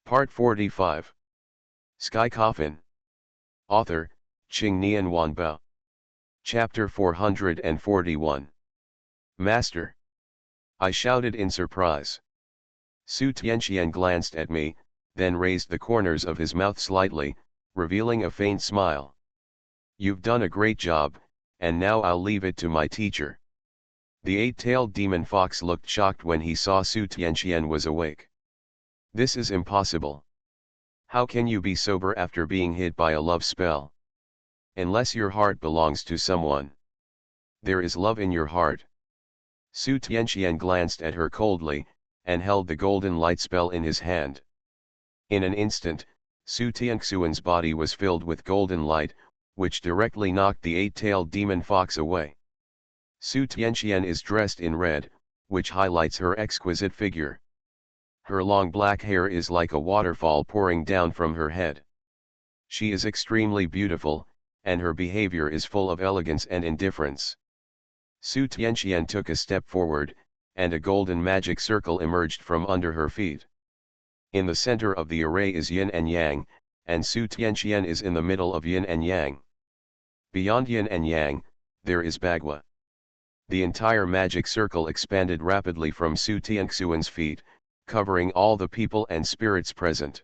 Part 45. Sky Coffin. Author, Qing Nian Wanbao. Chapter 441. Master. I shouted in surprise. Su Tianqian glanced at me, then raised the corners of his mouth slightly, revealing a faint smile. You've done a great job, and now I'll leave it to my teacher. The eight-tailed demon fox looked shocked when he saw Su Tianqian was awake. This is impossible. How can you be sober after being hit by a love spell? Unless your heart belongs to someone. There is love in your heart. Su Tianqian glanced at her coldly, and held the golden light spell in his hand. In an instant, Su Tianxian's body was filled with golden light, which directly knocked the eight-tailed demon fox away. Su Tianqian is dressed in red, which highlights her exquisite figure. Her long black hair is like a waterfall pouring down from her head. She is extremely beautiful, and her behavior is full of elegance and indifference. Su Tianqian took a step forward, and a golden magic circle emerged from under her feet. In the center of the array is yin and yang, and Su Tianqian is in the middle of yin and yang. Beyond yin and yang, there is Bagua. The entire magic circle expanded rapidly from Su Tianxian's feet, covering all the people and spirits present.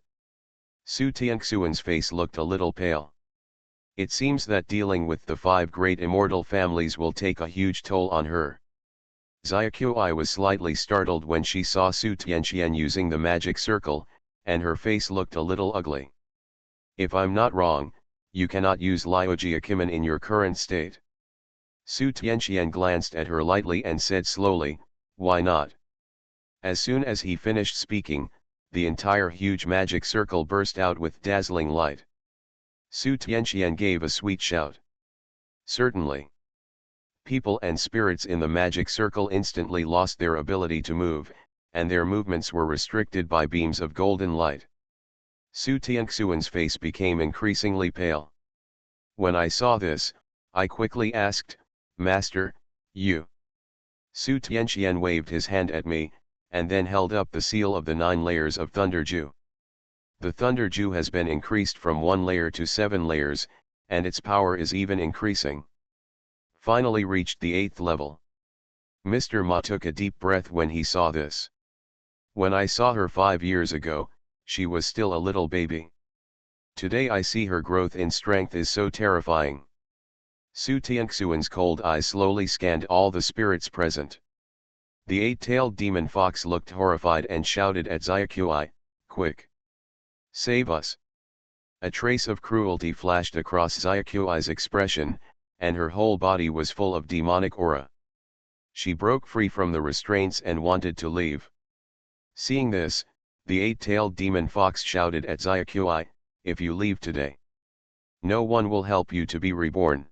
Su Tianxian's face looked a little pale. It seems that dealing with the 5 great immortal families will take a huge toll on her. Xiaoqui was slightly startled when she saw Su Tianqian using the magic circle, and her face looked a little ugly. If I'm not wrong, you cannot use Liujiakimen in your current state. Su Tianqian glanced at her lightly and said slowly, why not? As soon as he finished speaking, the entire huge magic circle burst out with dazzling light. Su Tianqian gave a sweet shout. Certainly. People and spirits in the magic circle instantly lost their ability to move, and their movements were restricted by beams of golden light. Su Tianxian's face became increasingly pale. When I saw this, I quickly asked, Master, you? Su Tianqian waved his hand at me, and then held up the seal of the 9 layers of Thunder Dew. The Thunder Dew has been increased from 1 layer to 7 layers, and its power is even increasing. Finally reached the 8th level. Mr. Ma took a deep breath when he saw this. When I saw her 5 years ago, she was still a little baby. Today I see her growth in strength is so terrifying. Su Tianxian's cold eyes slowly scanned all the spirits present. The 8-tailed demon fox looked horrified and shouted at Xiaoqui, quick! Save us! A trace of cruelty flashed across Xiaoqui's expression, and her whole body was full of demonic aura. She broke free from the restraints and wanted to leave. Seeing this, the 8-tailed demon fox shouted at Xiaoqui, if you leave today, no one will help you to be reborn.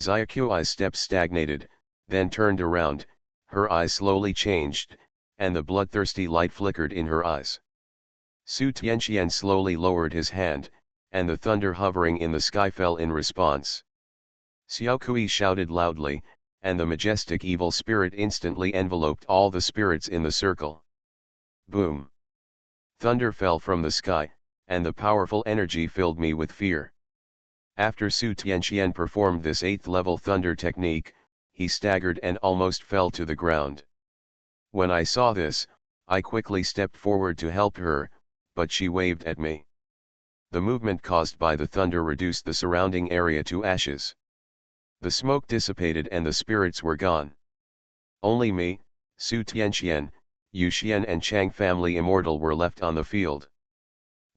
Xiaoqui's steps stagnated, then turned around. Her eyes slowly changed, and the bloodthirsty light flickered in her eyes. Su Tianqian slowly lowered his hand, and the thunder hovering in the sky fell in response. Xiaoqui shouted loudly, and the majestic evil spirit instantly enveloped all the spirits in the circle. Boom! Thunder fell from the sky, and the powerful energy filled me with fear. After Su Tianqian performed this 8th-level thunder technique, he staggered and almost fell to the ground. When I saw this, I quickly stepped forward to help her, but she waved at me. The movement caused by the thunder reduced the surrounding area to ashes. The smoke dissipated and the spirits were gone. Only me, Su Tianqian, Yu Xian and Chang family immortal were left on the field.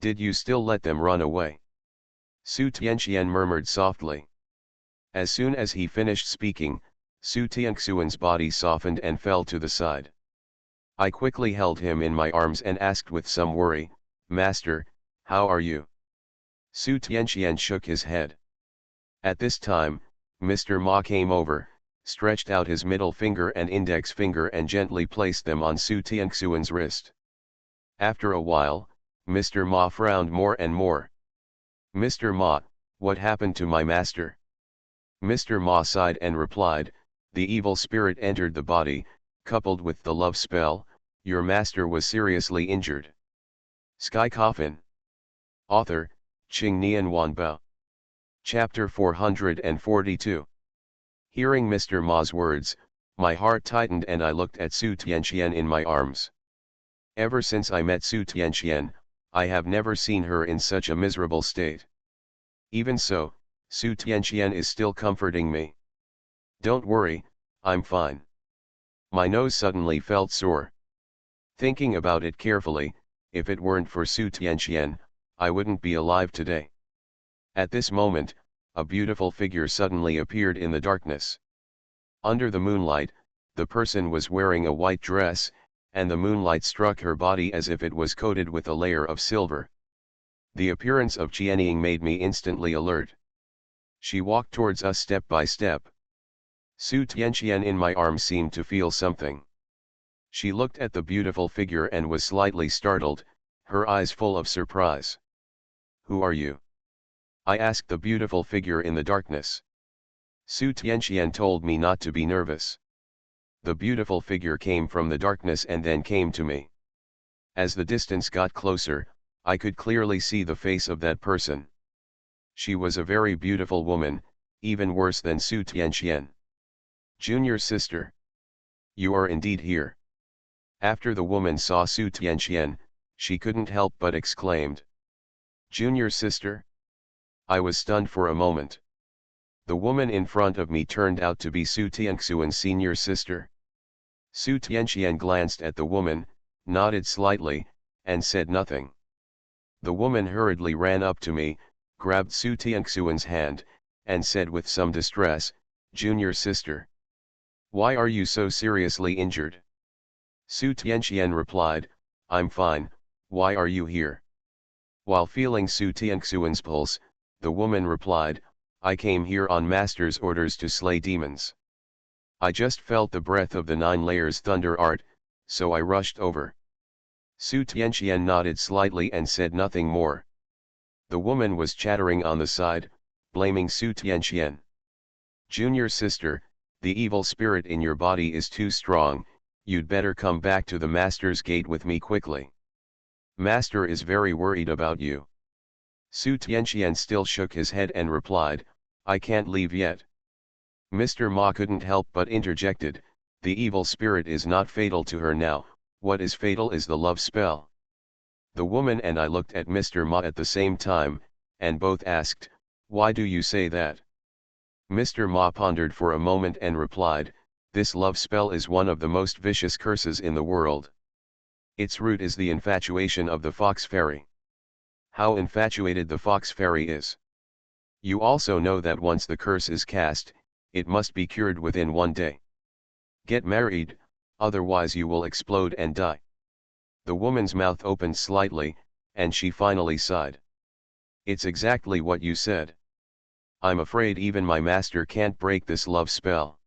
Did you still let them run away? Su Tianqian murmured softly. As soon as he finished speaking, Su Tianxian's body softened and fell to the side. I quickly held him in my arms and asked with some worry, Master, how are you? Su Tianqian shook his head. At this time, Mr. Ma came over, stretched out his middle finger and index finger and gently placed them on Su Tianxian's wrist. After a while, Mr. Ma frowned more and more. Mr. Ma, what happened to my master? Mr. Ma sighed and replied, the evil spirit entered the body, coupled with the love spell, your master was seriously injured. Sky Coffin. Author, Qing Nian Wanbao. Chapter 442. Hearing Mr. Ma's words, my heart tightened and I looked at Su Tianqian in my arms. Ever since I met Su Tianqian, I have never seen her in such a miserable state. Even so, Su Tianqian is still comforting me. Don't worry, I'm fine. My nose suddenly felt sore. Thinking about it carefully, if it weren't for Su Tianqian, I wouldn't be alive today. At this moment, a beautiful figure suddenly appeared in the darkness. Under the moonlight, the person was wearing a white dress, and the moonlight struck her body as if it was coated with a layer of silver. The appearance of Jianying made me instantly alert. She walked towards us step by step. Su Tianqian in my arms seemed to feel something. She looked at the beautiful figure and was slightly startled, her eyes full of surprise. "Who are you?" I asked the beautiful figure in the darkness. Su Tianqian told me not to be nervous. The beautiful figure came from the darkness and then came to me. As the distance got closer, I could clearly see the face of that person. She was a very beautiful woman, even worse than Su Tianqian. "Junior sister. You are indeed here." After the woman saw Su Tianqian, she couldn't help but exclaimed, "Junior sister?" I was stunned for a moment. The woman in front of me turned out to be Su Tianxuan's senior sister. Su Tianqian glanced at the woman, nodded slightly, and said nothing. The woman hurriedly ran up to me, grabbed Su Tianxuan's hand, and said with some distress, "Junior sister. Why are you so seriously injured?" Su Tianqian replied, "I'm fine, why are you here?" While feeling Su Tianxuan's pulse, the woman replied, "I came here on Master's orders to slay demons. I just felt the breath of the 9 layers thunder art, so I rushed over." Su Tianqian nodded slightly and said nothing more. The woman was chattering on the side, blaming Su Tianqian. "Junior sister, the evil spirit in your body is too strong, you'd better come back to the Master's gate with me quickly. Master is very worried about you." Su Tianqian still shook his head and replied, "I can't leave yet." Mr. Ma couldn't help but interjected, "The evil spirit is not fatal to her now, what is fatal is the love spell." The woman and I looked at Mr. Ma at the same time, and both asked, "Why do you say that?" Mr. Ma pondered for a moment and replied, "This love spell is one of the most vicious curses in the world. Its root is the infatuation of the fox fairy. How infatuated the fox fairy is. You also know that once the curse is cast, it must be cured within 1 day. Get married, otherwise you will explode and die." The woman's mouth opened slightly, and she finally sighed. "It's exactly what you said. I'm afraid even my master can't break this love spell."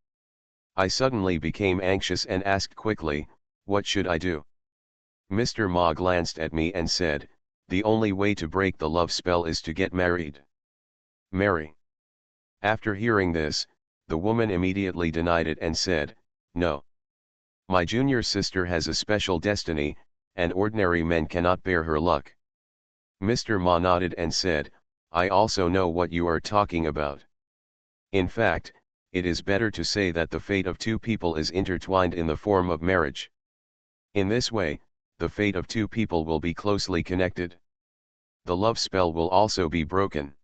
I suddenly became anxious and asked quickly, "What should I do?" Mr. Ma glanced at me and said, "The only way to break the love spell is to get married." "Marry?" After hearing this, the woman immediately denied it and said, "No. My junior sister has a special destiny, and ordinary men cannot bear her luck." Mr. Ma nodded and said, "I also know what you are talking about. In fact, it is better to say that the fate of 2 people is intertwined in the form of marriage. In this way, the fate of 2 people will be closely connected. The love spell will also be broken."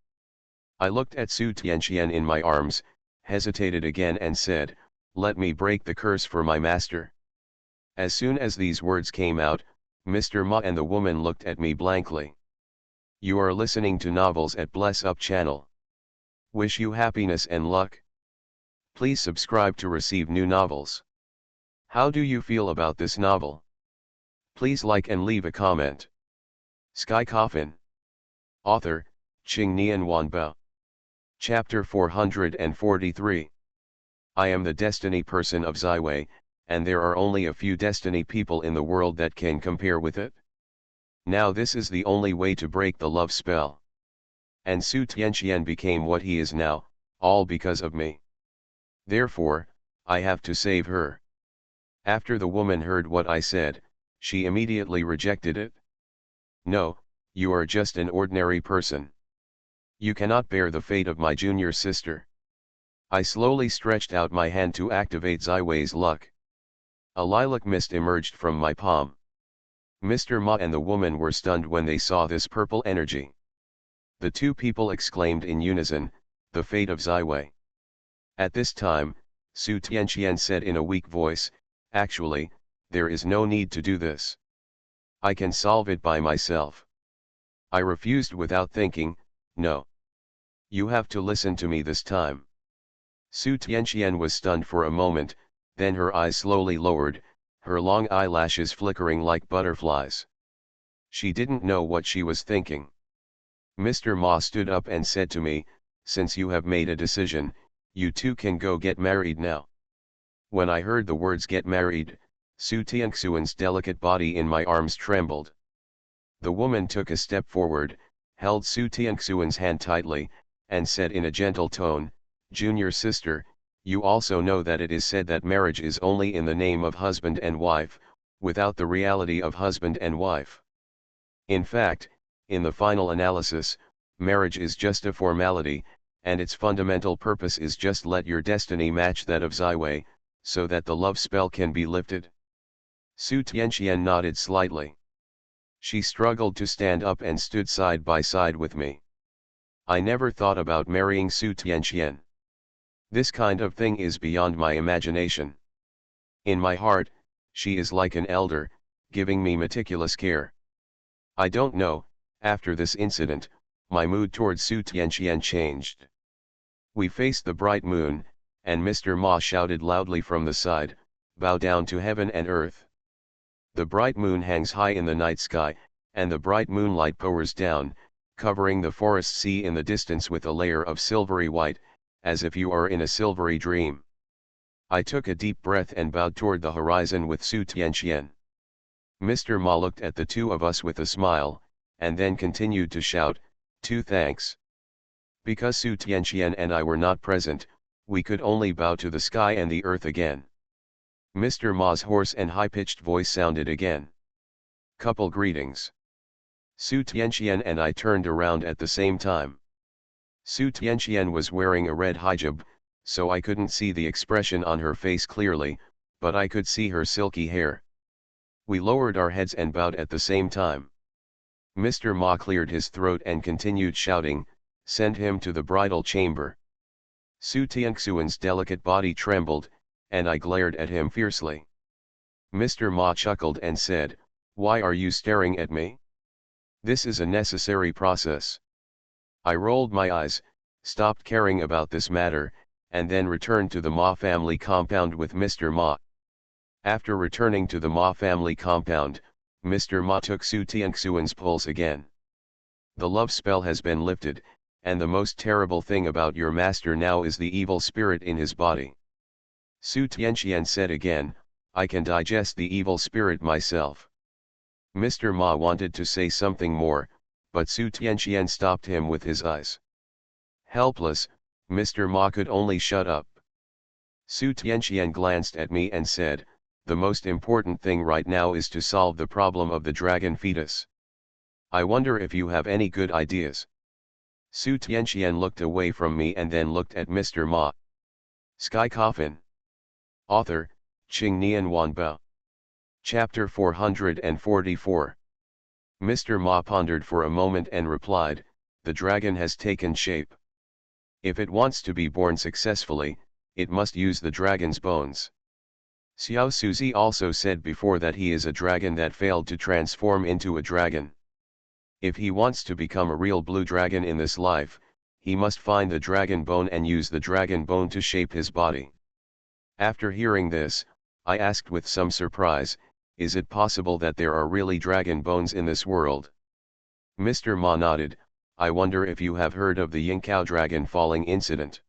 I looked at Su Tianqian in my arms, hesitated again and said, "Let me break the curse for my master." As soon as these words came out, Mr. Ma and the woman looked at me blankly. You are listening to novels at Bless Up channel. Wish you happiness and luck. Please subscribe to receive new novels. How do you feel about this novel? Please like and leave a comment. Sky Coffin. Author, Qing Nian Wanbao. Chapter 443. I am the destiny person of Ziwei, and there are only a few destiny people in the world that can compare with it. Now this is the only way to break the love spell. And Su Tianqian became what he is now, all because of me. Therefore, I have to save her. After the woman heard what I said, she immediately rejected it. No, you are just an ordinary person. You cannot bear the fate of my junior sister. I slowly stretched out my hand to activate Ziwei's luck. A lilac mist emerged from my palm. Mr. Ma and the woman were stunned when they saw this purple energy. The two people exclaimed in unison, "The fate of Ziwei." At this time, Su Tianqian said in a weak voice, "Actually, there is no need to do this. I can solve it by myself." I refused without thinking, "No. You have to listen to me this time." Su Tianqian was stunned for a moment, then her eyes slowly lowered, her long eyelashes flickering like butterflies. She didn't know what she was thinking. Mr. Ma stood up and said to me, "Since you have made a decision, you two can go get married now." When I heard the words "get married," Su Tianxuan's delicate body in my arms trembled. The woman took a step forward, held Su Tianxuan's hand tightly, and said in a gentle tone, "Junior sister, you also know that it is said that marriage is only in the name of husband and wife, without the reality of husband and wife. In fact, in the final analysis, marriage is just a formality, and its fundamental purpose is just let your destiny match that of Ziwei, so that the love spell can be lifted." Su Tianqian nodded slightly. She struggled to stand up and stood side by side with me. I never thought about marrying Su Tianqian. This kind of thing is beyond my imagination. In my heart, she is like an elder, giving me meticulous care. I don't know, after this incident, my mood towards Su Tianqian changed. We faced the bright moon, and Mr. Ma shouted loudly from the side, "Bow down to heaven and earth." The bright moon hangs high in the night sky, and the bright moonlight pours down, covering the forest sea in the distance with a layer of silvery white, as if you are in a silvery dream. I took a deep breath and bowed toward the horizon with Su Tianqian. Mr. Ma looked at the two of us with a smile, and then continued to shout, "Two thanks." Because Su Tianqian and I were not present, we could only bow to the sky and the earth again. Mr. Ma's hoarse and high-pitched voice sounded again. "Couple greetings." Su Tianqian and I turned around at the same time. Su Tianqian was wearing a red hijab, so I couldn't see the expression on her face clearly, but I could see her silky hair. We lowered our heads and bowed at the same time. Mr. Ma cleared his throat and continued shouting, "Send him to the bridal chamber." Su Tianxuan's delicate body trembled, and I glared at him fiercely. Mr. Ma chuckled and said, "Why are you staring at me? This is a necessary process." I rolled my eyes, stopped caring about this matter, and then returned to the Ma family compound with Mr. Ma. After returning to the Ma family compound, Mr. Ma took Su Tianxuan's pulse again. "The love spell has been lifted, and the most terrible thing about your master now is the evil spirit in his body." Su Tianqian said again, "I can digest the evil spirit myself." Mr. Ma wanted to say something more, but Su Tianqian stopped him with his eyes. Helpless, Mr. Ma could only shut up. Su Tianqian glanced at me and said, "The most important thing right now is to solve the problem of the dragon fetus. I wonder if you have any good ideas." Su Tianqian looked away from me and then looked at Mr. Ma. Sky Coffin. Author, Qing Nian Wanbao. Chapter 444. Mr. Ma pondered for a moment and replied, "The dragon has taken shape. If it wants to be born successfully, it must use the dragon's bones." Xiao Suzi also said before that he is a dragon that failed to transform into a dragon. If he wants to become a real blue dragon in this life, he must find the dragon bone and use the dragon bone to shape his body. After hearing this, I asked with some surprise, "Is it possible that there are really dragon bones in this world?" Mr. Ma nodded. "I wonder if you have heard of the Yingkao dragon falling incident."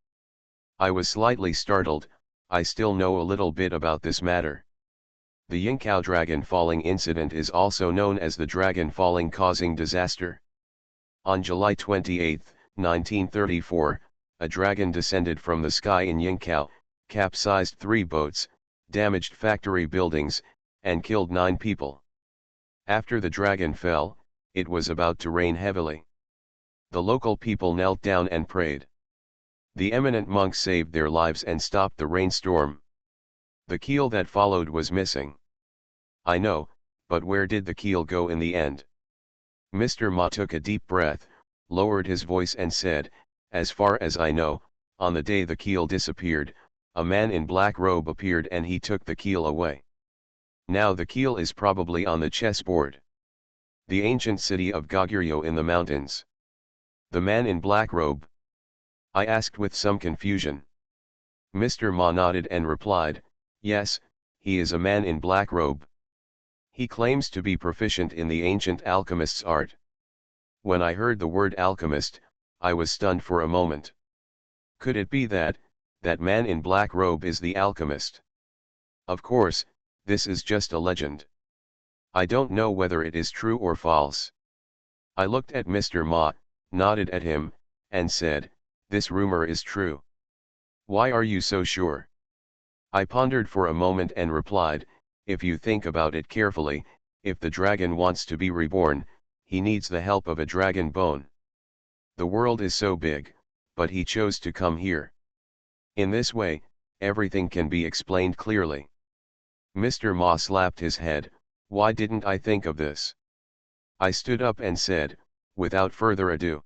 I was slightly startled. I still know a little bit about this matter. The Yingkao dragon falling incident is also known as the dragon falling causing disaster. On July 28, 1934, a dragon descended from the sky in Yingkao, capsized 3 boats, damaged factory buildings, and killed 9 people. After the dragon fell, It was about to rain heavily. The local people knelt down and prayed. The eminent monks saved their lives and stopped the rainstorm. The keel that followed was missing. I know, but where did the keel go in the end? Mr. Ma took a deep breath, lowered his voice and said, as far as I know, on the day the keel disappeared, a man in black robe appeared and he took the keel away. Now the keel is probably on the chessboard. The ancient city of Goguryeo in the mountains. The man in black robe? I asked with some confusion. Mr. Ma nodded and replied, yes, he is a man in black robe. He claims to be proficient in the ancient alchemist's art. When I heard the word alchemist, I was stunned for a moment. Could it be that man in black robe is the alchemist? Of course, this is just a legend. I don't know whether it is true or false. I looked at Mr. Ma, nodded at him, and said, this rumor is true. Why are you so sure? I pondered for a moment and replied, if you think about it carefully, if the dragon wants to be reborn, he needs the help of a dragon bone. The world is so big, but he chose to come here. In this way, everything can be explained clearly. Mr. Ma slapped his head, why didn't I think of this? I stood up and said, without further ado,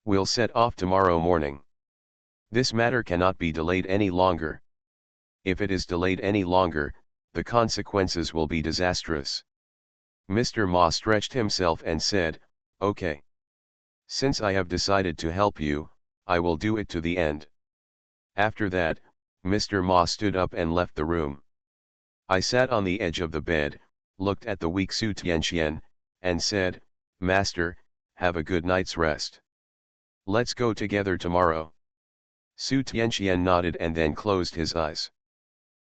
we'll set off tomorrow morning. This matter cannot be delayed any longer. If it is delayed any longer, the consequences will be disastrous. Mr. Ma stretched himself and said, okay. Since I have decided to help you, I will do it to the end. After that, Mr. Ma stood up and left the room. I sat on the edge of the bed, looked at the weak Su Tianxian, and said, Master, have a good night's rest. Let's go together tomorrow. Su Tianxian nodded and then closed his eyes.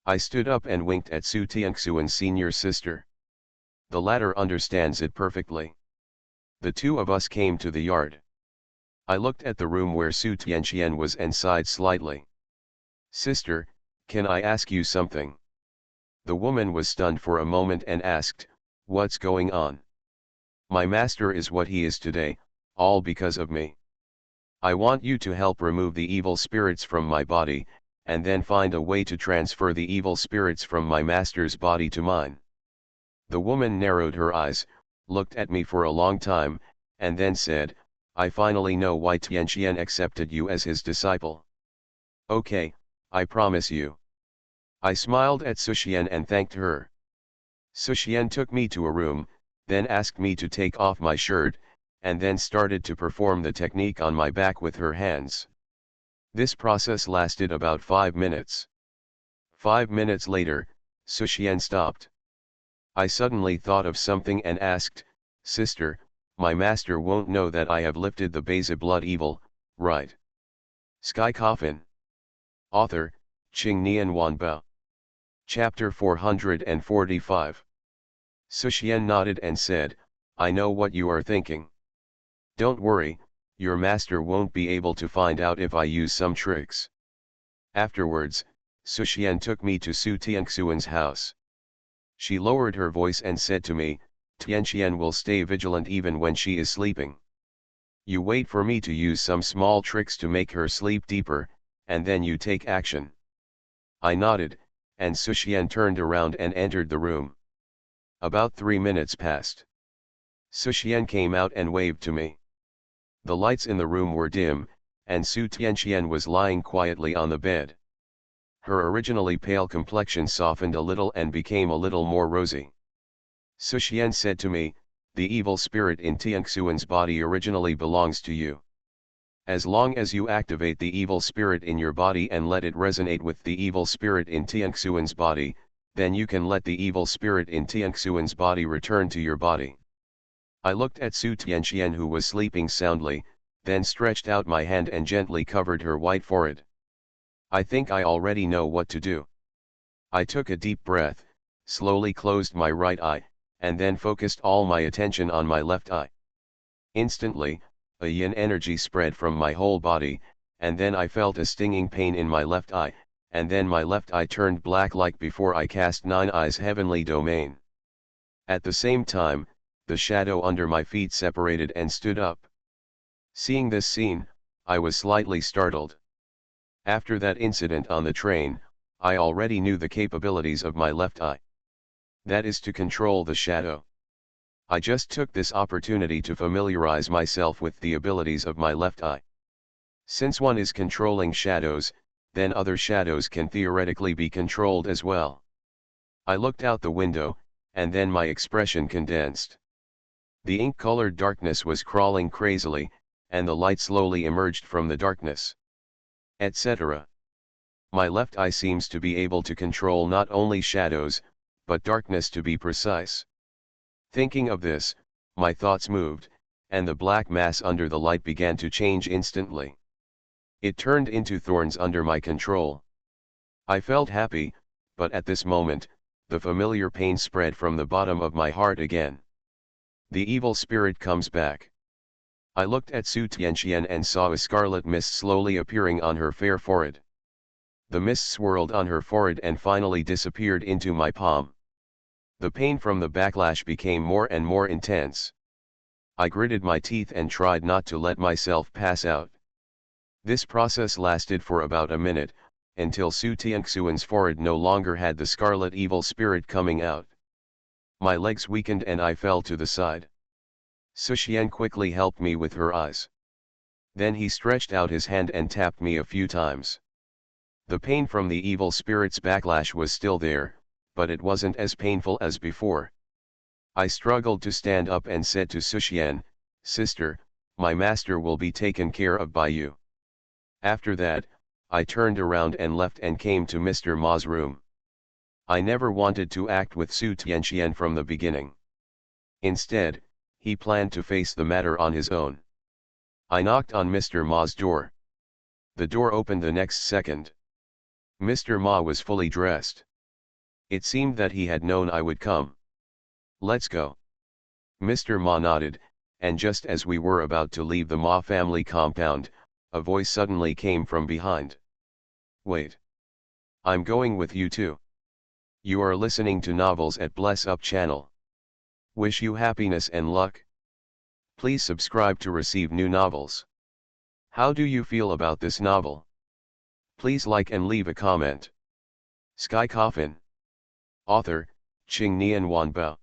I stood up and winked at Su Tianxuan's senior sister. The latter understands it perfectly. The two of us came to the yard. I looked at the room where Su Tianxian was and sighed slightly. Sister, can I ask you something? The woman was stunned for a moment and asked, what's going on? My master is what he is today, all because of me. I want you to help remove the evil spirits from my body, and then find a way to transfer the evil spirits from my master's body to mine. The woman narrowed her eyes, looked at me for a long time, and then said, I finally know why Tianxian accepted you as his disciple. Okay, I promise you. I smiled at Suxian and thanked her. Suxian took me to a room, then asked me to take off my shirt, and then started to perform the technique on my back with her hands. This process lasted about 5 minutes. 5 minutes later, Suxian stopped. I suddenly thought of something and asked, Sister, my master won't know that I have lifted the Beza blood evil, right? Sky Coffin. Author, Qing Nian Wanbao. Chapter 445. Suxian nodded and said, I know what you are thinking. Don't worry, your master won't be able to find out if I use some tricks. Afterwards, Suxian took me to Su Tianxuan's house. She lowered her voice and said to me, Tianxian will stay vigilant even when she is sleeping. You wait for me to use some small tricks to make her sleep deeper, and then you take action. I nodded, and Suxian turned around and entered the room. About 3 minutes passed. Suxian came out and waved to me. The lights in the room were dim, and Su Tianxian was lying quietly on the bed. Her originally pale complexion softened a little and became a little more rosy. Suxian said to me, the evil spirit in Tianxuan's body originally belongs to you. As long as you activate the evil spirit in your body and let it resonate with the evil spirit in Tianxuan's body, then you can let the evil spirit in Tianxuan's body return to your body. I looked at Su Tianxian who was sleeping soundly, then stretched out my hand and gently covered her white forehead. I think I already know what to do. I took a deep breath, slowly closed my right eye, and then focused all my attention on my left eye. Instantly, a yin energy spread from my whole body, and then I felt a stinging pain in my left eye, and then my left eye turned black like before I cast Nine Eyes Heavenly Domain. At the same time, the shadow under my feet separated and stood up. Seeing this scene, I was slightly startled. After that incident on the train, I already knew the capabilities of my left eye. That is to control the shadow. I just took this opportunity to familiarize myself with the abilities of my left eye. Since one is controlling shadows, then other shadows can theoretically be controlled as well. I looked out the window, and then my expression condensed. The ink-colored darkness was crawling crazily, and the light slowly emerged from the darkness, etc. My left eye seems to be able to control not only shadows, but darkness to be precise. Thinking of this, my thoughts moved, and the black mass under the light began to change instantly. It turned into thorns under my control. I felt happy, but at this moment, the familiar pain spread from the bottom of my heart again. The evil spirit comes back. I looked at Su Tianxian and saw a scarlet mist slowly appearing on her fair forehead. The mist swirled on her forehead and finally disappeared into my palm. The pain from the backlash became more and more intense. I gritted my teeth and tried not to let myself pass out. This process lasted for about a minute, until Su Tianxian's forehead no longer had the scarlet evil spirit coming out. My legs weakened and I fell to the side. Su Xian quickly helped me with her eyes. Then he stretched out his hand and tapped me a few times. The pain from the evil spirit's backlash was still there, but it wasn't as painful as before. I struggled to stand up and said to Su Xian, "Sister, my master will be taken care of by you." After that, I turned around and left and came to Mr. Ma's room. I never wanted to act with Su Tianxian from the beginning. Instead, he planned to face the matter on his own. I knocked on Mr. Ma's door. The door opened the next second. Mr. Ma was fully dressed. It seemed that he had known I would come. "Let's go." Mr. Ma nodded, and just as we were about to leave the Ma family compound, a voice suddenly came from behind. "Wait. I'm going with you too." You are listening to Novels at Bless Up channel. Wish you happiness and luck. Please subscribe to receive new novels. How do you feel about this novel? Please like and leave a comment. Sky Coffin. Author, Qing Nian Wanbao.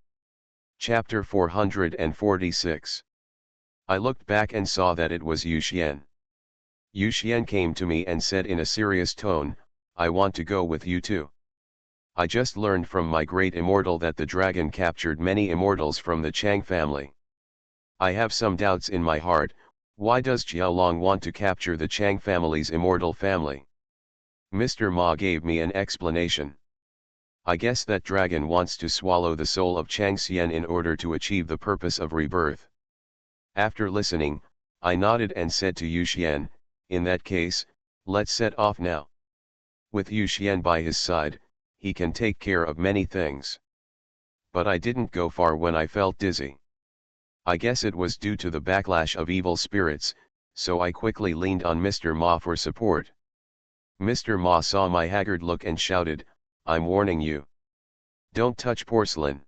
Chapter 446. I looked back and saw that it was Yu Xian. Yu Xian came to me and said in a serious tone, "I want to go with you too. I just learned from my great immortal that the dragon captured many immortals from the Chang family. I have some doubts in my heart. Why does Jiaolong want to capture the Chang family's immortal family?" Mr. Ma gave me an explanation. "I guess that dragon wants to swallow the soul of Chang Xian in order to achieve the purpose of rebirth." After listening, I nodded and said to Yu Xian, "In that case, let's set off now." With Yu Xian by his side, he can take care of many things. But I didn't go far when I felt dizzy. I guess it was due to the backlash of evil spirits, so I quickly leaned on Mr. Ma for support. Mr. Ma saw my haggard look and shouted, "I'm warning you. Don't touch porcelain.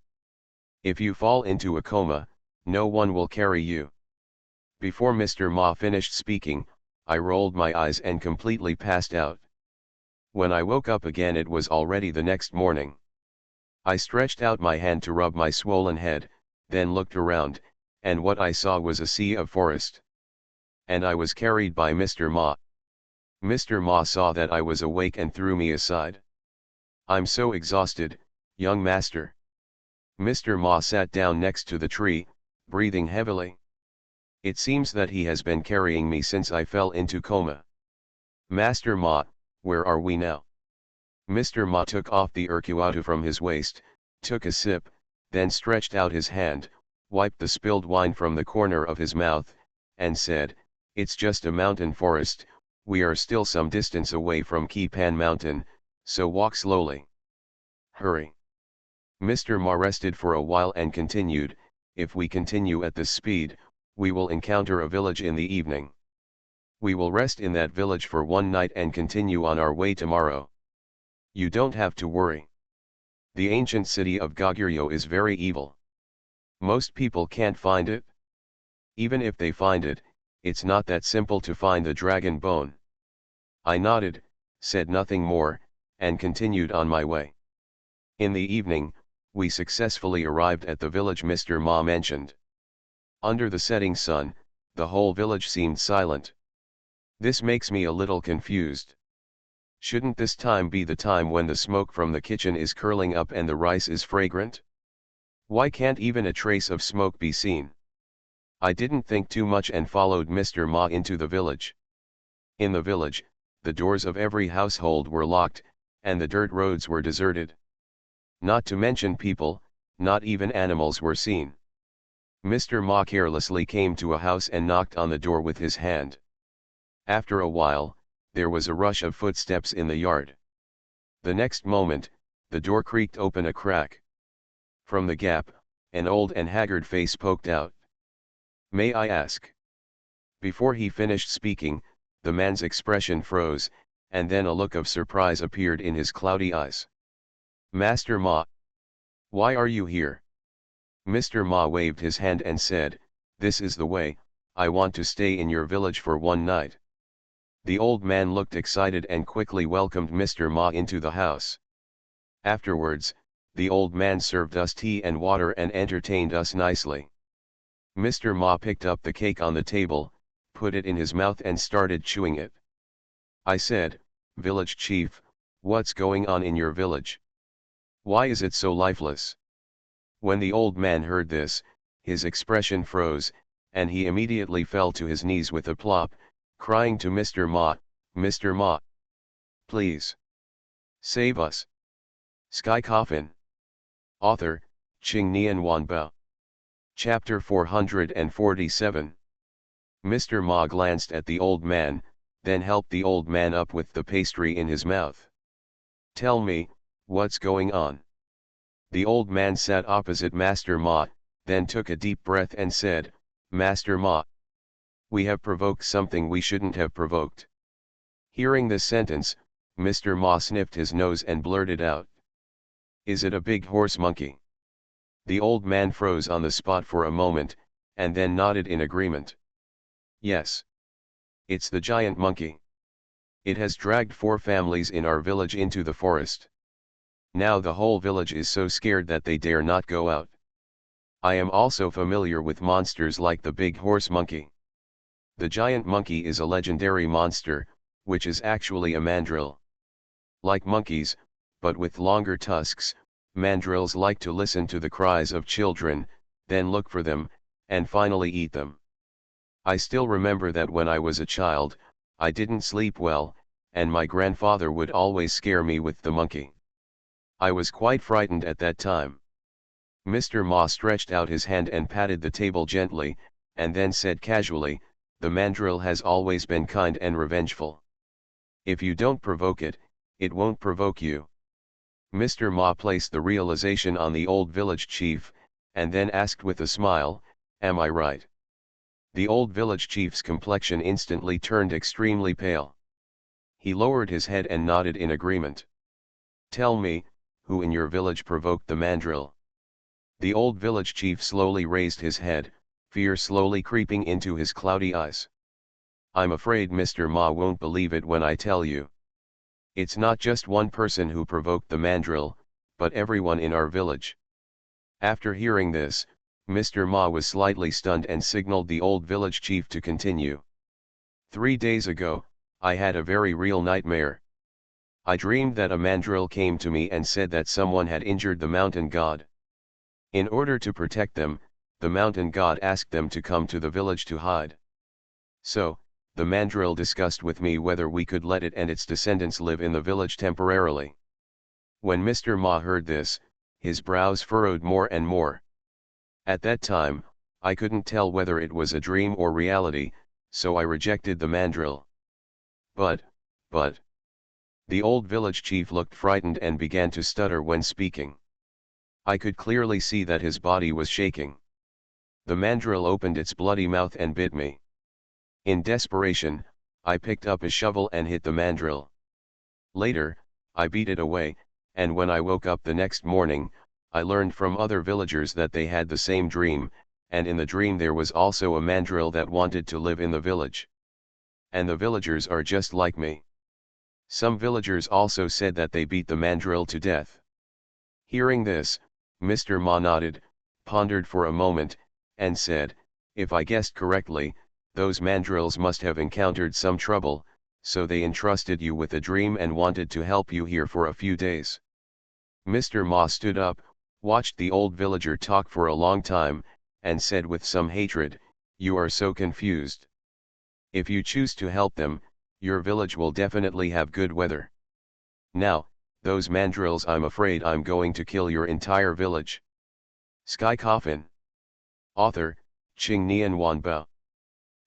If you fall into a coma, no one will carry you." Before Mr. Ma finished speaking, I rolled my eyes and completely passed out. When I woke up again it was already the next morning. I stretched out my hand to rub my swollen head, then looked around, and what I saw was a sea of forest. And I was carried by Mr. Ma. Mr. Ma saw that I was awake and threw me aside. "I'm so exhausted, young master." Mr. Ma sat down next to the tree, breathing heavily. "It seems that he has been carrying me since I fell into coma." "Master Ma, where are we now?" Mr. Ma took off the urquatu from his waist, took a sip, then stretched out his hand, wiped the spilled wine from the corner of his mouth, and said, "It's just a mountain forest, we are still some distance away from Pan Mountain, so walk slowly. Hurry." Mr. Ma rested for a while and continued, "If we continue at this speed, we will encounter a village in the evening. We will rest in that village for one night and continue on our way tomorrow. You don't have to worry. The ancient city of Goguryeo is very evil. Most people can't find it. Even if they find it, it's not that simple to find the dragon bone. I nodded, said nothing more, and continued on my way. In the evening, we successfully arrived at the village Mr. Ma mentioned. Under the setting sun, the whole village seemed silent. This makes me a little confused. Shouldn't this time be the time when the smoke from the kitchen is curling up and the rice is fragrant? Why can't even a trace of smoke be seen? I didn't think too much and followed Mr. Ma into the village. In the village, the doors of every household were locked, and the dirt roads were deserted. Not to mention people, not even animals were seen. Mr. Ma carelessly came to a house and knocked on the door with his hand. After a while, there was a rush of footsteps in the yard. The next moment, the door creaked open a crack. From the gap, an old and haggard face poked out. "May I ask?" Before he finished speaking, the man's expression froze, and then a look of surprise appeared in his cloudy eyes. "Master Ma. Why are you here?" Mr. Ma waved his hand and said, "This is the way, I want to stay in your village for one night." The old man looked excited and quickly welcomed Mr. Ma into the house. Afterwards, the old man served us tea and water and entertained us nicely. Mr. Ma picked up the cake on the table, put it in his mouth and started chewing it. I said, "Village chief, what's going on in your village? Why is it so lifeless?" When the old man heard this, his expression froze, and he immediately fell to his knees with a plop, crying to Mr. Ma, "Mr. Ma, please save us." Sky Coffin. Author, Ching Nian Wanbao. Chapter 447. Mr. Ma glanced at the old man, then helped the old man up with the pastry in his mouth. "Tell me, what's going on?" The old man sat opposite Master Ma, then took a deep breath and said, "Master Ma, we have provoked something we shouldn't have provoked." Hearing this sentence, Mr. Ma sniffed his nose and blurted out, "Is it a big horse monkey?" The old man froze on the spot for a moment, and then nodded in agreement. "Yes. It's the giant monkey. It has dragged 4 families in our village into the forest. Now the whole village is so scared that they dare not go out. I am also familiar with monsters like the big horse monkey. The giant monkey is a legendary monster, which is actually a mandrill. Like monkeys, but with longer tusks, mandrills like to listen to the cries of children, then look for them, and finally eat them. I still remember that when I was a child, I didn't sleep well, and my grandfather would always scare me with the monkey. I was quite frightened at that time." Mr. Ma stretched out his hand and patted the table gently, and then said casually, "The mandrill has always been kind and revengeful. If you don't provoke it, it won't provoke you." Mr. Ma placed the realization on the old village chief, and then asked with a smile, "Am I right?" The old village chief's complexion instantly turned extremely pale. He lowered his head and nodded in agreement. "Tell me, who in your village provoked the mandrill?" The old village chief slowly raised his head, fear slowly creeping into his cloudy eyes. "I'm afraid Mr. Ma won't believe it when I tell you. It's not just one person who provoked the mandrill, but everyone in our village." After hearing this, Mr. Ma was slightly stunned and signaled the old village chief to continue. 3 days ago, I had a very real nightmare. I dreamed that a mandrill came to me and said that someone had injured the mountain god. In order to protect them, the mountain god asked them to come to the village to hide. So, the mandrill discussed with me whether we could let it and its descendants live in the village temporarily. When Mr. Ma heard this, his brows furrowed more and more. At that time, I couldn't tell whether it was a dream or reality, so I rejected the mandrill. But. The old village chief looked frightened and began to stutter when speaking. I could clearly see that his body was shaking. The mandrill opened its bloody mouth and bit me. In desperation, I picked up a shovel and hit the mandrill. Later, I beat it away, and when I woke up the next morning, I learned from other villagers that they had the same dream, and in the dream there was also a mandrill that wanted to live in the village. And the villagers are just like me. Some villagers also said that they beat the mandrill to death. Hearing this, Mr. Ma nodded, pondered for a moment, and said, "If I guessed correctly, those mandrills must have encountered some trouble, so they entrusted you with a dream and wanted to help you here for a few days." Mr. Ma stood up, watched the old villager talk for a long time, and said with some hatred, "You are so confused. If you choose to help them, your village will definitely have good weather. Now, those mandrills, I'm afraid I'm going to kill your entire village." Sky Coffin. Author, Qing Nian Wanbao.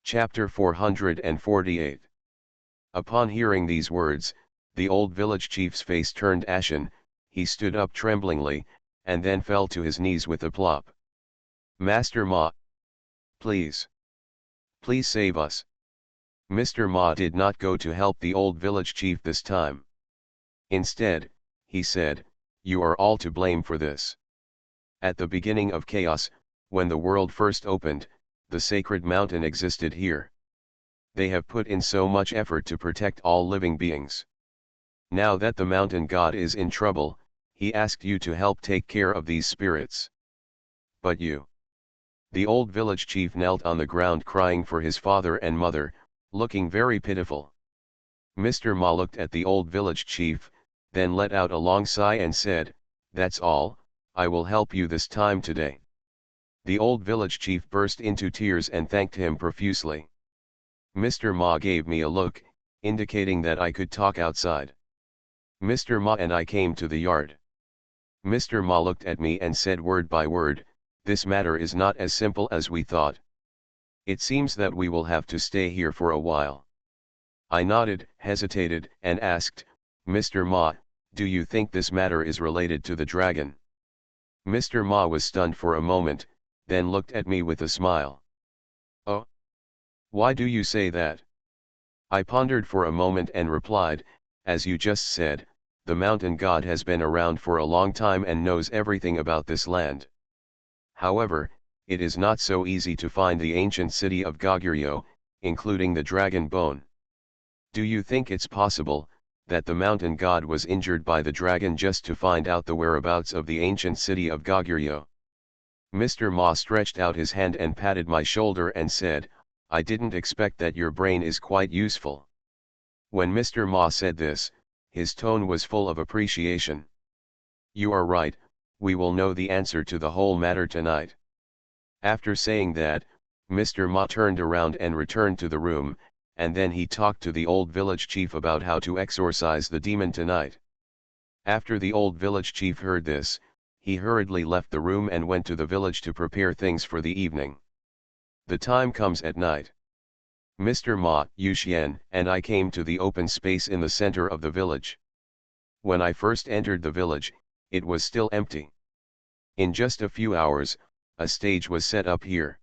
Chapter 448. Upon hearing these words, the old village chief's face turned ashen, he stood up tremblingly, and then fell to his knees with a plop. "Master Ma. Please. Please save us." Mr. Ma did not go to help the old village chief this time. Instead, he said, "You are all to blame for this. At the beginning of chaos, when the world first opened, the sacred mountain existed here. They have put in so much effort to protect all living beings. Now that the mountain god is in trouble, he asked you to help take care of these spirits. But you." The old village chief knelt on the ground crying for his father and mother, looking very pitiful. Mr. Ma looked at the old village chief, then let out a long sigh and said, "That's all, I will help you this time today." The old village chief burst into tears and thanked him profusely. Mr. Ma gave me a look, indicating that I could talk outside. Mr. Ma and I came to the yard. Mr. Ma looked at me and said word by word, "This matter is not as simple as we thought. It seems that we will have to stay here for a while." I nodded, hesitated, and asked, "Mr. Ma, do you think this matter is related to the dragon?" Mr. Ma was stunned for a moment, then looked at me with a smile. "Oh? Why do you say that?" I pondered for a moment and replied, "As you just said, the mountain god has been around for a long time and knows everything about this land. However, it is not so easy to find the ancient city of Goguryeo, including the dragon bone. Do you think it's possible that the mountain god was injured by the dragon just to find out the whereabouts of the ancient city of Goguryeo?" Mr. Ma stretched out his hand and patted my shoulder and said, "I didn't expect that. Your brain is quite useful." When Mr. Ma said this, his tone was full of appreciation. "You are right, we will know the answer to the whole matter tonight." After saying that, Mr. Ma turned around and returned to the room, and then he talked to the old village chief about how to exorcise the demon tonight. After the old village chief heard this, he hurriedly left the room and went to the village to prepare things for the evening. The time comes at night. Mr. Ma, Yuxian, and I came to the open space in the center of the village. When I first entered the village, it was still empty. In just a few hours, a stage was set up here.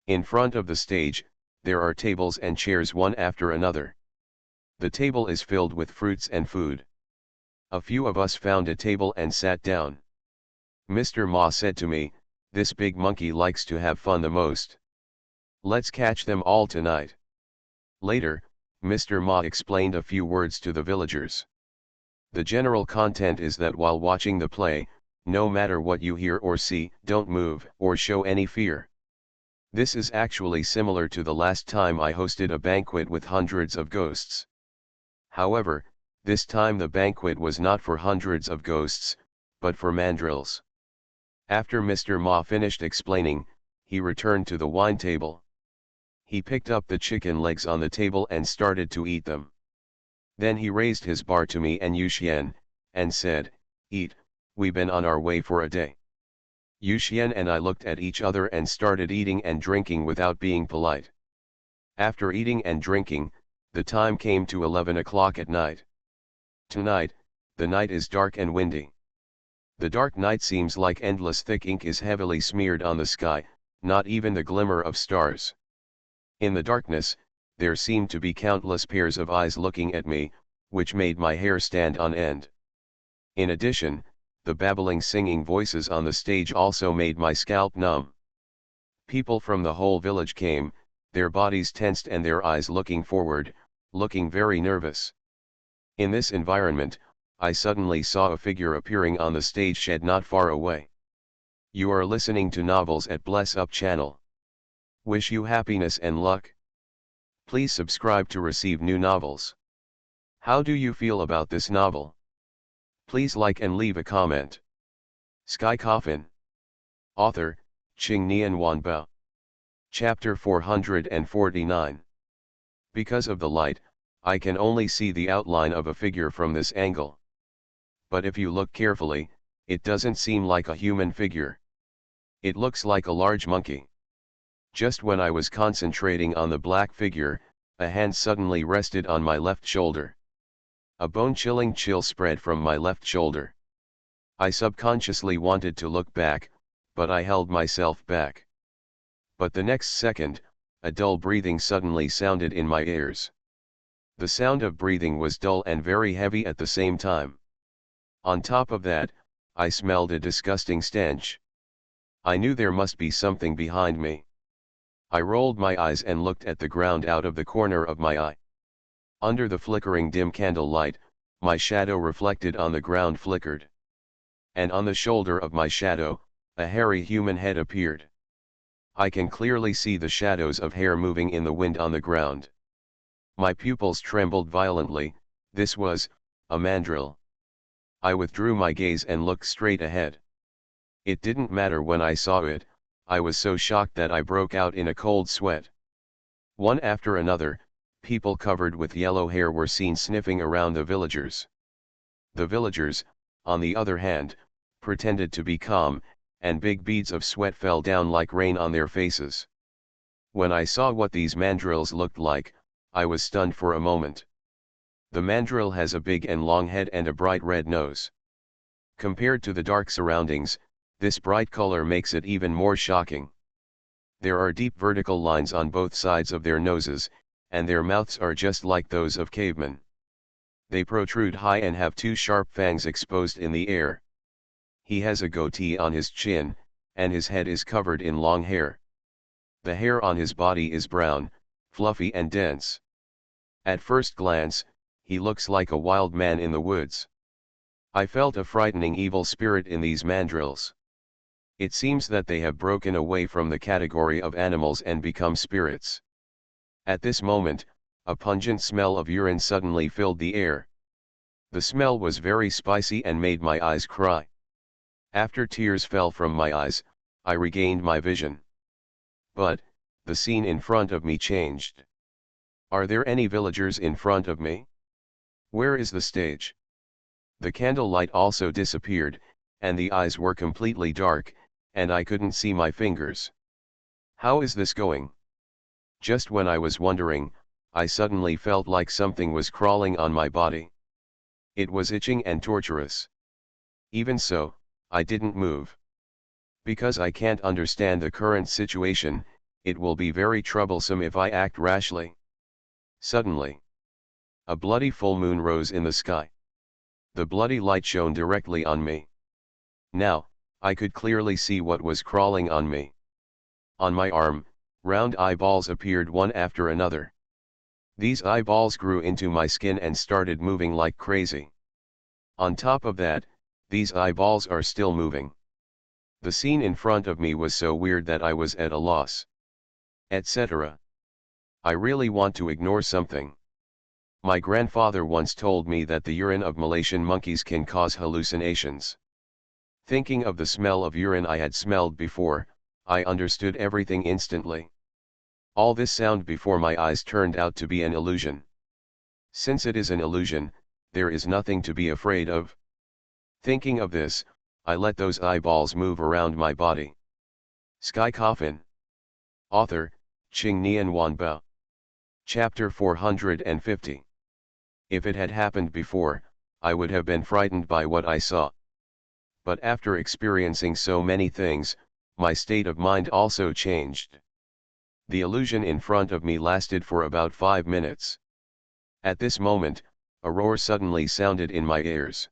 In front of the stage, there are tables and chairs one after another. The table is filled with fruits and food. A few of us found a table and sat down. Mr. Ma said to me, "This big monkey likes to have fun the most. Let's catch them all tonight." Later, Mr. Ma explained a few words to the villagers. The general content is that while watching the play, no matter what you hear or see, don't move or show any fear. This is actually similar to the last time I hosted a banquet with hundreds of ghosts. However, this time the banquet was not for hundreds of ghosts, but for mandrills. After Mr. Ma finished explaining, he returned to the wine table. He picked up the chicken legs on the table and started to eat them. Then he raised his bar to me and Yuxian, and said, "Eat, we've been on our way for a day." Yuxian and I looked at each other and started eating and drinking without being polite. After eating and drinking, the time came to 11 o'clock at night. Tonight, the night is dark and windy. The dark night seems like endless thick ink is heavily smeared on the sky, not even the glimmer of stars. In the darkness, there seemed to be countless pairs of eyes looking at me, which made my hair stand on end. In addition, the babbling singing voices on the stage also made my scalp numb. People from the whole village came, their bodies tensed and their eyes looking forward, looking very nervous. In this environment, I suddenly saw a figure appearing on the stage shed not far away. You are listening to Novels at Bless Up channel. Wish you happiness and luck. Please subscribe to receive new novels. How do you feel about this novel? Please like and leave a comment. Sky Coffin. Author, Ching Nian Wanba. Chapter 449. Because of the light, I can only see the outline of a figure from this angle. But if you look carefully, it doesn't seem like a human figure. It looks like a large monkey. Just when I was concentrating on the black figure, a hand suddenly rested on my left shoulder. A bone-chilling chill spread from my left shoulder. I subconsciously wanted to look back, but I held myself back. But the next second, a dull breathing suddenly sounded in my ears. The sound of breathing was dull and very heavy at the same time. On top of that, I smelled a disgusting stench. I knew there must be something behind me. I rolled my eyes and looked at the ground out of the corner of my eye. Under the flickering dim candle light, my shadow reflected on the ground flickered. And on the shoulder of my shadow, a hairy human head appeared. I can clearly see the shadows of hair moving in the wind on the ground. My pupils trembled violently. This was a mandrill. I withdrew my gaze and looked straight ahead. It didn't matter when I saw it, I was so shocked that I broke out in a cold sweat. One after another, people covered with yellow hair were seen sniffing around the villagers. The villagers, on the other hand, pretended to be calm, and big beads of sweat fell down like rain on their faces. When I saw what these mandrills looked like, I was stunned for a moment. The mandrill has a big and long head and a bright red nose. Compared to the dark surroundings, this bright color makes it even more shocking. There are deep vertical lines on both sides of their noses, and their mouths are just like those of cavemen. They protrude high and have two sharp fangs exposed in the air. He has a goatee on his chin, and his head is covered in long hair. The hair on his body is brown, fluffy and dense. At first glance, he looks like a wild man in the woods. I felt a frightening evil spirit in these mandrills. It seems that they have broken away from the category of animals and become spirits. At this moment, a pungent smell of urine suddenly filled the air. The smell was very spicy and made my eyes cry. After tears fell from my eyes, I regained my vision. But, the scene in front of me changed. Are there any villagers in front of me? Where is the stage? The candlelight also disappeared, and the eyes were completely dark, and I couldn't see my fingers. How is this going? Just when I was wondering, I suddenly felt like something was crawling on my body. It was itching and torturous. Even so, I didn't move. Because I can't understand the current situation, it will be very troublesome if I act rashly. Suddenly, a bloody full moon rose in the sky. The bloody light shone directly on me. Now, I could clearly see what was crawling on me. On my arm, round eyeballs appeared one after another. These eyeballs grew into my skin and started moving like crazy. On top of that, these eyeballs are still moving. The scene in front of me was so weird that I was at a loss. Etc. I really want to ignore something. My grandfather once told me that the urine of Malaysian monkeys can cause hallucinations. Thinking of the smell of urine I had smelled before, I understood everything instantly. All this sound before my eyes turned out to be an illusion. Since it is an illusion, there is nothing to be afraid of. Thinking of this, I let those eyeballs move around my body. Sky Coffin. Author, Ching Nian Wanba. Chapter 450. If it had happened before, I would have been frightened by what I saw. But after experiencing so many things, my state of mind also changed. The illusion in front of me lasted for about 5 minutes. At this moment, a roar suddenly sounded in my ears.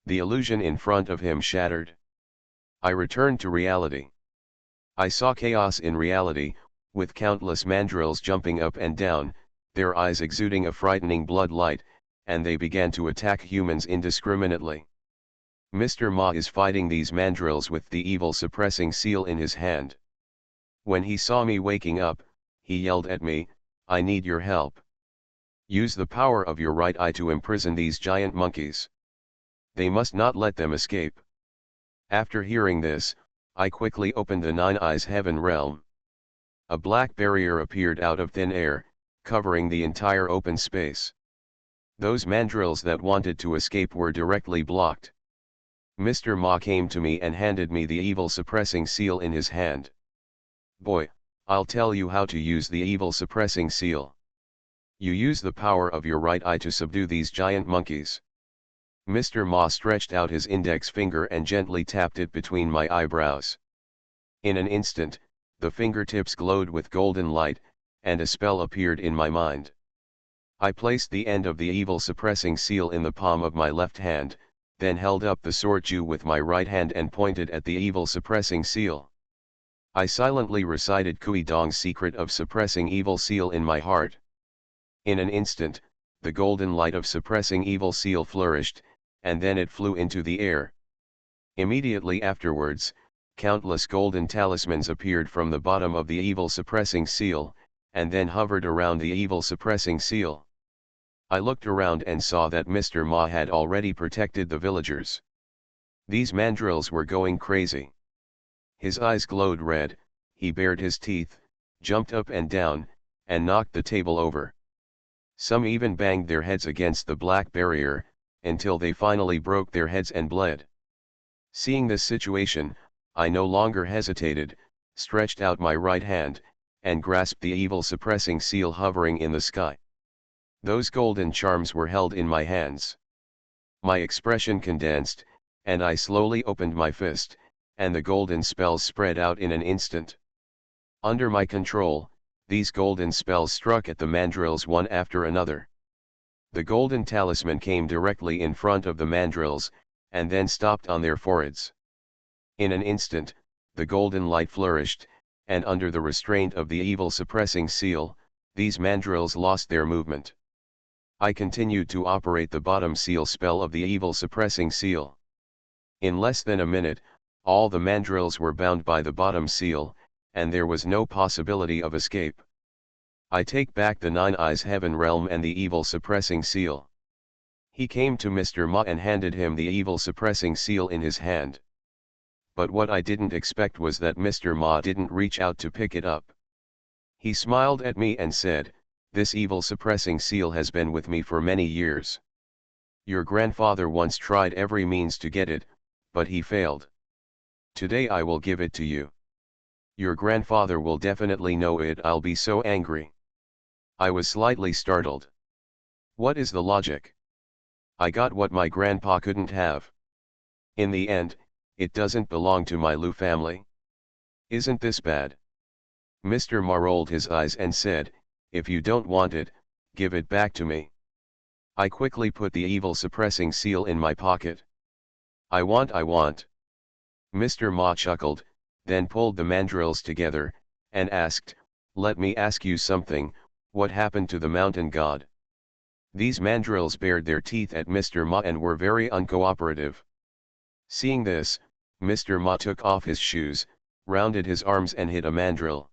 The illusion in front of him shattered. I returned to reality. I saw chaos in reality, with countless mandrills jumping up and down, their eyes exuding a frightening blood light, and they began to attack humans indiscriminately. Mr. Ma is fighting these mandrills with the evil suppressing seal in his hand. When he saw me waking up, he yelled at me, "I need your help. Use the power of your right eye to imprison these giant monkeys. They must not let them escape." After hearing this, I quickly opened the Nine Eyes Heaven realm. A black barrier appeared out of thin air, covering the entire open space. Those mandrills that wanted to escape were directly blocked. Mr. Ma came to me and handed me the evil suppressing seal in his hand. "Boy, I'll tell you how to use the evil suppressing seal. You use the power of your right eye to subdue these giant monkeys." Mr. Ma stretched out his index finger and gently tapped it between my eyebrows. In an instant, the fingertips glowed with golden light, and a spell appeared in my mind. I placed the end of the evil suppressing seal in the palm of my left hand, then held up the sword Ju with my right hand and pointed at the evil suppressing seal. I silently recited Kui Dong's secret of suppressing evil seal in my heart. In an instant, the golden light of suppressing evil seal flourished, and then it flew into the air. Immediately afterwards, countless golden talismans appeared from the bottom of the evil suppressing seal, and then hovered around the evil suppressing seal. I looked around and saw that Mr. Ma had already protected the villagers. These mandrills were going crazy. His eyes glowed red, he bared his teeth, jumped up and down, and knocked the table over. Some even banged their heads against the black barrier, until they finally broke their heads and bled. Seeing this situation, I no longer hesitated, stretched out my right hand, and grasped the evil suppressing seal hovering in the sky. Those golden charms were held in my hands. My expression condensed, and I slowly opened my fist, and the golden spells spread out in an instant. Under my control, these golden spells struck at the mandrills one after another. The golden talisman came directly in front of the mandrills, and then stopped on their foreheads. In an instant, the golden light flourished, and under the restraint of the evil suppressing seal, these mandrills lost their movement. I continued to operate the bottom seal spell of the evil suppressing seal. In less than a minute, all the mandrills were bound by the bottom seal, and there was no possibility of escape. I take back the Nine Eyes Heaven realm and the evil suppressing seal. He came to Mr. Ma and handed him the evil suppressing seal in his hand. But what I didn't expect was that Mr. Ma didn't reach out to pick it up. He smiled at me and said, "This evil suppressing seal has been with me for many years. Your grandfather once tried every means to get it, but he failed. Today I will give it to you. Your grandfather will definitely know it. I'll be so angry." I was slightly startled. What is the logic? I got what my grandpa couldn't have. In the end, it doesn't belong to my Lu family. Isn't this bad? Mr. Ma rolled his eyes and said, "If you don't want it, give it back to me." I quickly put the evil suppressing seal in my pocket. I want. Mr. Ma chuckled, then pulled the mandrills together, and asked, "Let me ask you something, what happened to the mountain god?" These mandrills bared their teeth at Mr. Ma and were very uncooperative. Seeing this, Mr. Ma took off his shoes, rounded his arms and hit a mandrill.